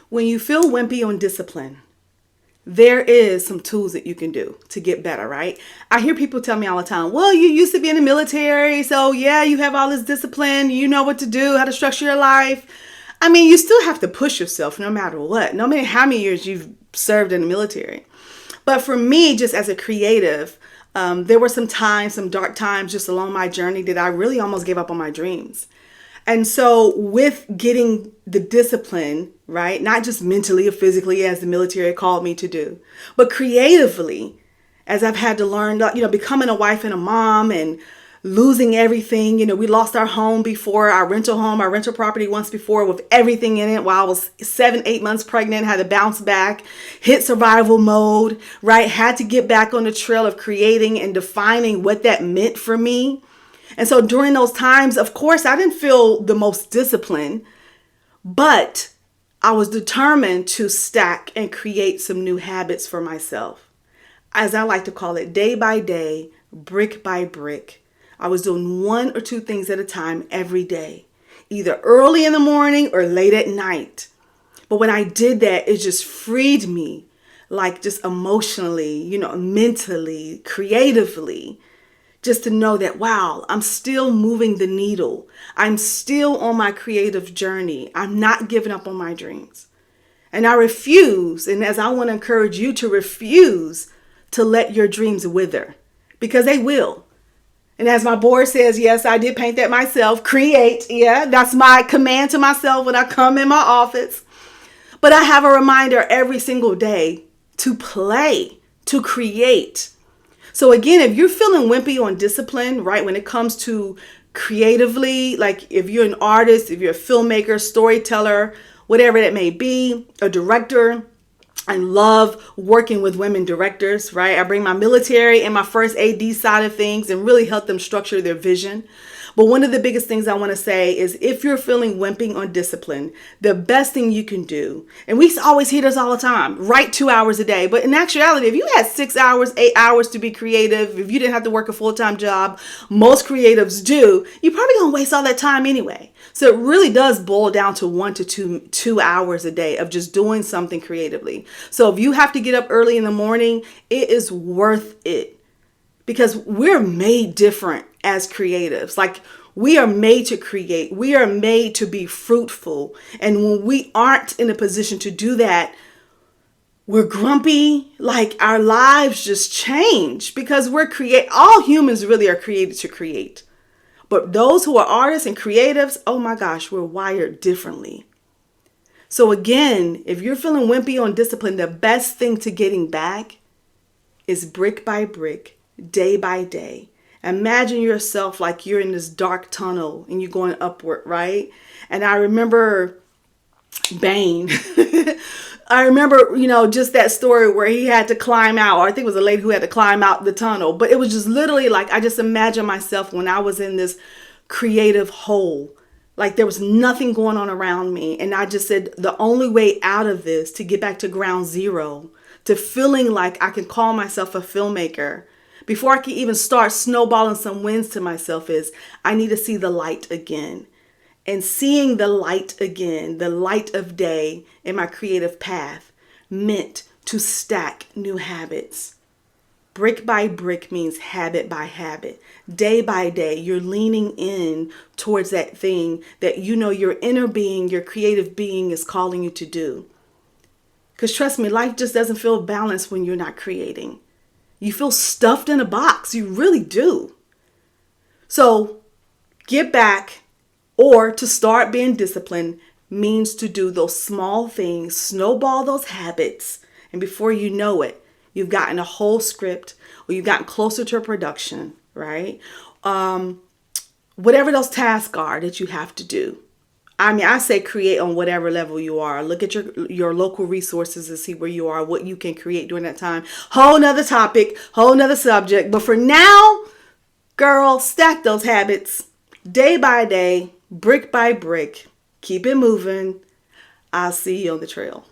When you feel wimpy on discipline, there is some tools that you can do to get better, right? I hear people tell me all the time, well, you used to be in the military, so yeah, you have all this discipline, you know what to do, how to structure your life. I mean, you still have to push yourself no matter what, no matter how many years you've served in the military. But for me, just as a creative, there were some times, some dark times just along my journey that I really almost gave up on my dreams. And so with getting the discipline, right, not just mentally or physically as the military called me to do, but creatively, as I've had to learn, becoming a wife and a mom and losing everything. We lost our home before, our rental property once before with everything in it while I was 7-8 months pregnant, had to bounce back, hit survival mode, right? Had to get back on the trail of creating and defining what that meant for me. And so during those times, of course, I didn't feel the most disciplined, but I was determined to stack and create some new habits for myself. As I like to call it, day by day, brick by brick. I was doing 1 or 2 things at a time every day, either early in the morning or late at night. But when I did that, it just freed me, like just emotionally, mentally, creatively. Just to know that, wow, I'm still moving the needle. I'm still on my creative journey. I'm not giving up on my dreams. And I refuse, and as I want to encourage you to refuse to let your dreams wither, because they will. And as my board says, yes, I did paint that myself, create. Yeah, that's my command to myself when I come in my office. But I have a reminder every single day to play, to create. So again, if you're feeling wimpy on discipline, right, when it comes to creatively, like if you're an artist, if you're a filmmaker, storyteller, whatever that may be, a director, I love working with women directors, right? I bring my military and my first AD side of things and really help them structure their vision. But one of the biggest things I want to say is if you're feeling wimping on discipline, the best thing you can do, and we always hear this all the time, write 2 hours a day. But in actuality, if you had 6 hours, 8 hours to be creative, if you didn't have to work a full-time job, most creatives do, you're probably going to waste all that time anyway. So it really does boil down to 1 to 2 hours a day of just doing something creatively. So if you have to get up early in the morning, it is worth it. Because we're made different as creatives. Like we are made to create. We are made to be fruitful. And when we aren't in a position to do that, we're grumpy. Like our lives just change because all humans really are created to create. But those who are artists and creatives, oh my gosh, we're wired differently. So again, if you're feeling wimpy on discipline, the best thing to getting back is brick by brick. Day by day. Imagine yourself like you're in this dark tunnel and you're going upward, right? And I remember Bane. I remember, just that story where he had to climb out. Or I think it was a lady who had to climb out the tunnel. But it was just literally like, I just imagine myself when I was in this creative hole. Like there was nothing going on around me. And I just said, the only way out of this to get back to ground zero, to feeling like I can call myself a filmmaker, before I can even start snowballing some wins to myself, is I need to see the light again. And seeing the light again, the light of day in my creative path, meant to stack new habits. Brick by brick means habit by habit. Day by day, you're leaning in towards that thing that your inner being, your creative being is calling you to do. Because trust me, life just doesn't feel balanced when you're not creating. You feel stuffed in a box. You really do. So get back, or to start being disciplined means to do those small things, snowball those habits. And before you know it, you've gotten a whole script or you've gotten closer to a production, right? Whatever those tasks are that you have to do. I mean, I say create on whatever level you are. Look at your local resources and see where you are, what you can create during that time. Whole nother topic, whole nother subject. But for now, girl, stack those habits day by day, brick by brick. Keep it moving. I'll see you on the trail.